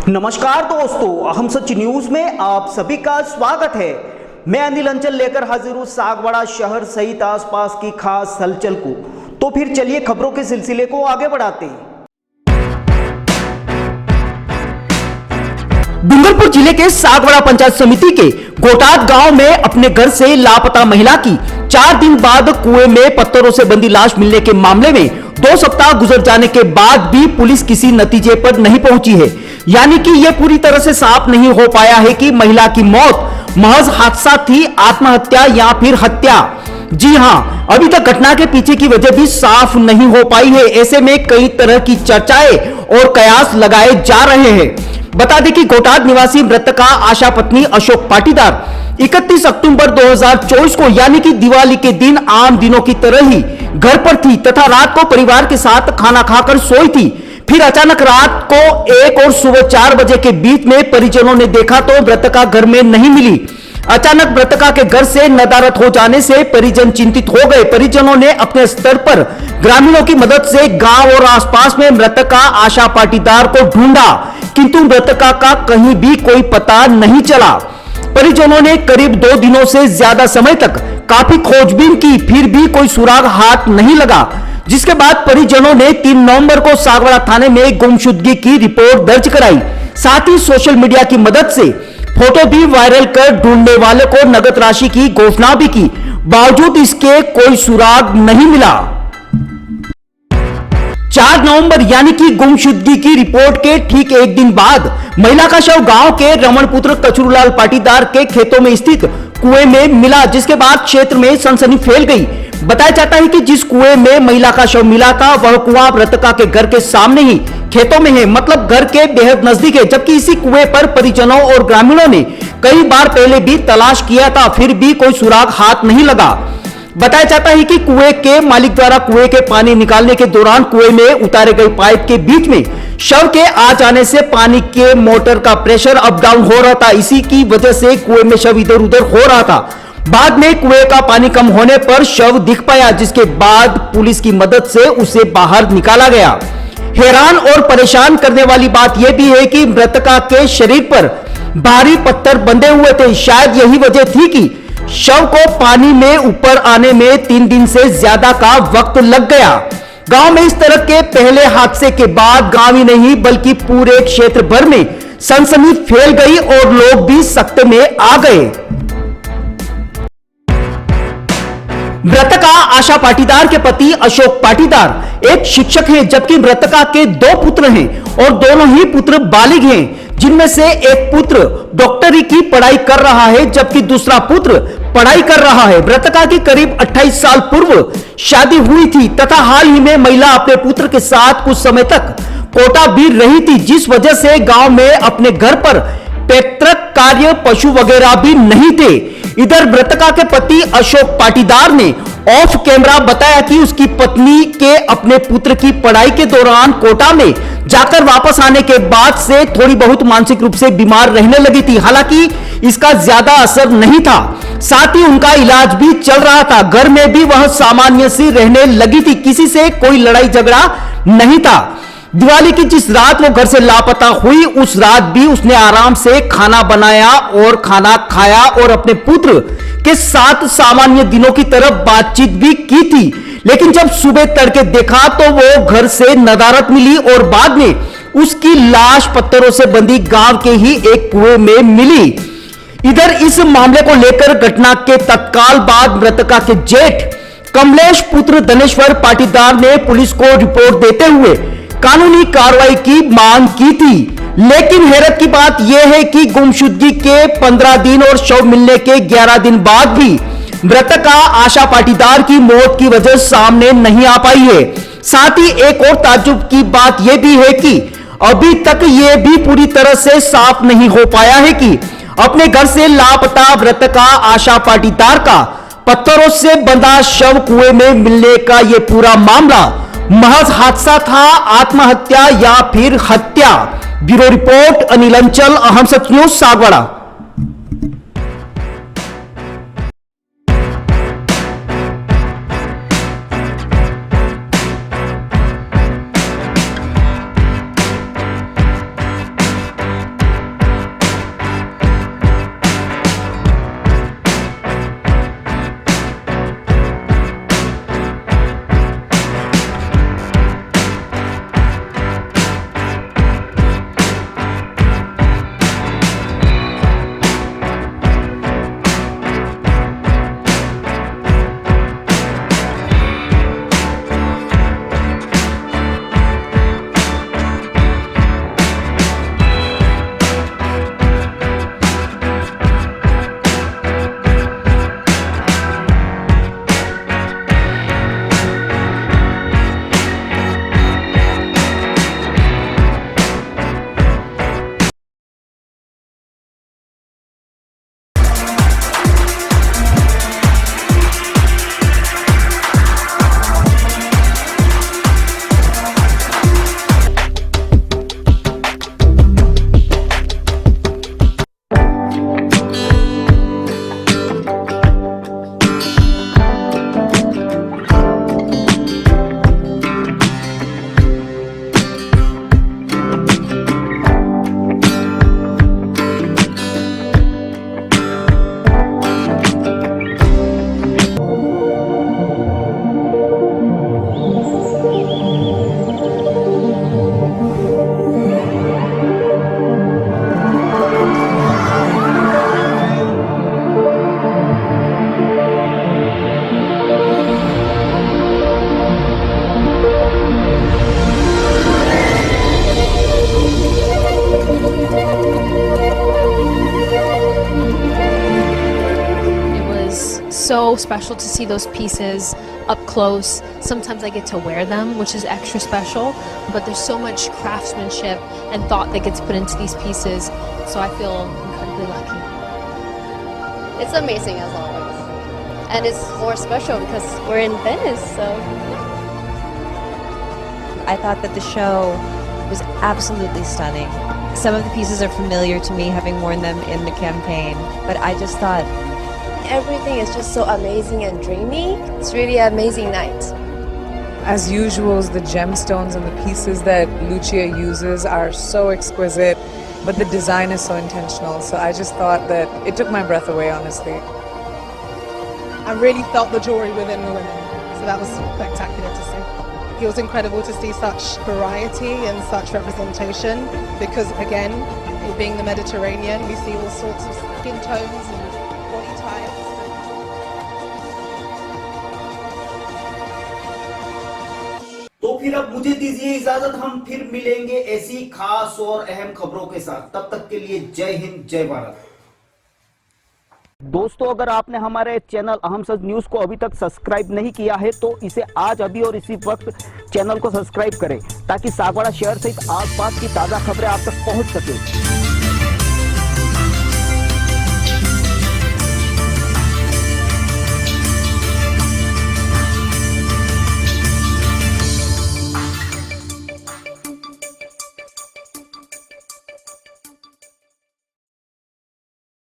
नमस्कार दोस्तों, अहम सच न्यूज में आप सभी का स्वागत है। मैं अनिल अंचल लेकर हाजिर हूं सागवाड़ा शहर सहित आसपास की खास हलचल को। तो फिर चलिए खबरों के सिलसिले को आगे बढ़ाते हैं। डूंगरपुर जिले के सागवाड़ा पंचायत समिति के गोटाद गांव में अपने घर से लापता महिला की 4 दिन बाद कुएं में पत्थरों से बंधी लाश मिलने के मामले में 2 सप्ताह गुजर जाने के बाद भी पुलिस किसी नतीजे पर नहीं पहुंची है। यानी कि यह पूरी तरह से साफ नहीं हो पाया है कि महिला की मौत महज हादसा थी, आत्महत्या या फिर हत्या। जी हां, अभी तक घटना के पीछे की वजह भी साफ नहीं हो पाई है। ऐसे में कई तरह की चर्चाएं और कयास लगाए जा रहे हैं। बता दें कि गोटाद निवासी मृतका आशा पत्नी अशोक पाटीदार 31 अक्टूबर 2024 को यानी कि दिवाली के दिन आम दिनों की तरह ही घर पर थी तथा रात को परिवार के साथ खाना खाकर सोई थी। फिर अचानक रात को 1 और सुबह 4 बजे के बीच में परिजनों ने देखा तो मृतका घर में नहीं मिली। अचानक मृतका के घर से नदारद हो जाने से परिजन चिंतित हो गए। परिजनों ने अपने स्तर पर ग्रामीणों की मदद से गांव और आसपास में मृतका आशा पाटीदार को ढूंढा, किंतु मृतका का कहीं भी कोई पता नहीं चला। परिजनों ने करीब 2 दिनों से ज्यादा समय तक काफी खोजबीन की, फिर भी कोई सुराग हाथ नहीं लगा। जिसके बाद परिजनों ने 3 नवंबर को सागवाड़ा थाने में गुमशुदगी की रिपोर्ट दर्ज कराई। साथ ही सोशल मीडिया की मदद से फोटो भी वायरल कर ढूंढने वाले को नगद राशि की घोषणा भी की। बावजूद इसके कोई सुराग नहीं मिला। 4 नवंबर यानी कि गुमशुदगी की रिपोर्ट के ठीक 1 दिन बाद महिला का शव गांव के रमणपुत्र कचरूलाल पाटीदार के खेतों में स्थित कुएं में मिला, जिसके बाद क्षेत्र में सनसनी फैल गई। बताया जाता है कि जिस कुएं में महिला का शव मिला था वह कुआं मृतका के घर के सामने ही खेतों में है, मतलब घर के बेहद नजदीक है। जबकि इसी कुएं पर परिजनों और ग्रामीणों ने कई बार पहले भी तलाश किया था, फिर भी कोई सुराग हाथ नहीं लगा। बताया जाता है कि कुएं के मालिक द्वारा कुएं के पानी निकालने के दौरान कुएं में उतारे गए पाइप के बीच में शव के आ जाने से पानी के मोटर का प्रेशर अप डाउन हो रहा था। इसी की वजह से कुएं में शव इधर उधर हो रहा था। बाद में कुएं का पानी कम होने पर शव दिख पाया, जिसके बाद पुलिस की मदद से उसे बाहर निकाला गया। हैरान और परेशान करने वाली बात यह भी है कि मृतका के शरीर पर भारी पत्थर बंधे हुए थे। शायद यही वजह थी कि शव को पानी में ऊपर आने में 3 दिन से ज्यादा का वक्त लग गया। गांव में इस तरह के पहले हादसे के बाद गांव ही नहीं बल्कि पूरे क्षेत्र भर में सनसनी फैल गई और लोग भी सख्त में आ गए। मृतका आशा पाटीदार के पति अशोक पाटीदार एक शिक्षक हैं, जबकि मृतका के 2 पुत्र हैं और दोनों ही पुत्र बालिग हैं, जिनमें से एक पुत्र डॉक्टरी की पढ़ाई कर रहा है जबकि दूसरा पुत्र पढ़ाई कर रहा है। मृतका की करीब 28 साल पूर्व शादी हुई थी तथा हाल ही में महिला अपने पुत्र के साथ कुछ समय तक कोटा भी रही थी, जिस वजह से गांव में अपने घर पर पैतृक कार्य पशु वगैरह भी नहीं थे। इधर मृतका के पति अशोक पाटीदार ने ऑफ कैमरा बताया कि उसकी पत्नी के अपने पुत्र की पढ़ाई के दौरान कोटा में जाकर वापस आने के बाद से थोड़ी बहुत मानसिक रूप से बीमार रहने लगी थी। हालांकि इसका ज्यादा असर नहीं था, साथ ही उनका इलाज भी चल रहा था। घर में भी वह सामान्य सी रहने लगी थी, किसी से कोई लड़ाई झगड़ा नहीं था। दिवाली की जिस रात वो घर से लापता हुई उस रात भी उसने आराम से खाना बनाया और खाना खाया और अपने पुत्र के साथ सामान्य दिनों की तरह बातचीत भी की थी। लेकिन जब सुबह तड़के देखा तो वो घर से नदारद मिली और बाद में उसकी लाश पत्थरों से बंधी गांव के ही एक कुएं में मिली। इधर इस मामले को लेकर घटना के तत्काल बाद मृतका के जेठ कमलेश पुत्र धनेश्वर पाटीदार ने पुलिस को रिपोर्ट देते हुए कानूनी कार्रवाई की मांग की थी। लेकिन हैरत की बात यह है कि गुमशुदगी के 15 दिन और शव मिलने के 11 दिन बाद भी मृतका आशा पाटीदार की मौत की वजह सामने नहीं आ पाई है। साथ ही एक और ताज्जुब की बात यह भी है कि अभी तक यह भी पूरी तरह से साफ नहीं हो पाया है कि अपने घर से लापता मृतका आशा पाटीदार का पत्थरों से बंधा शव कुएं में मिलने का यह पूरा मामला महज हादसा था, आत्महत्या या फिर हत्या। ब्यूरो रिपोर्ट अनिल अंचल, अहम सच news Sagwara. special to see those pieces up close. Sometimes I get to wear them, which is extra special, but there's so much craftsmanship and thought that gets put into these pieces, so I feel incredibly lucky. It's amazing as always. And it's more special because we're in Venice, so. I thought that the show was absolutely stunning. Some of the pieces are familiar to me, having worn them in the campaign, but I just thought Everything is just so amazing and dreamy. It's really an amazing night. As usual, the gemstones and the pieces that Lucia uses are so exquisite, but the design is so intentional. So I just thought that it took my breath away, honestly. I really felt the jewelry within the women, so that was spectacular to see. It was incredible to see such variety and such representation because, again, it being the Mediterranean, we see all sorts of skin tones and body types. तो फिर अब मुझे दीजिए इजाजत, हम फिर मिलेंगे ऐसी खास और अहम खबरों के साथ। तब तक के लिए जय हिंद, जय भारत। दोस्तों, अगर आपने हमारे चैनल अहम सच न्यूज को अभी तक सब्सक्राइब नहीं किया है तो इसे आज अभी और इसी वक्त चैनल को सब्सक्राइब करें ताकि सागवाड़ा शहर सहित आसपास की ताजा खबरें आप तक पहुंच सके।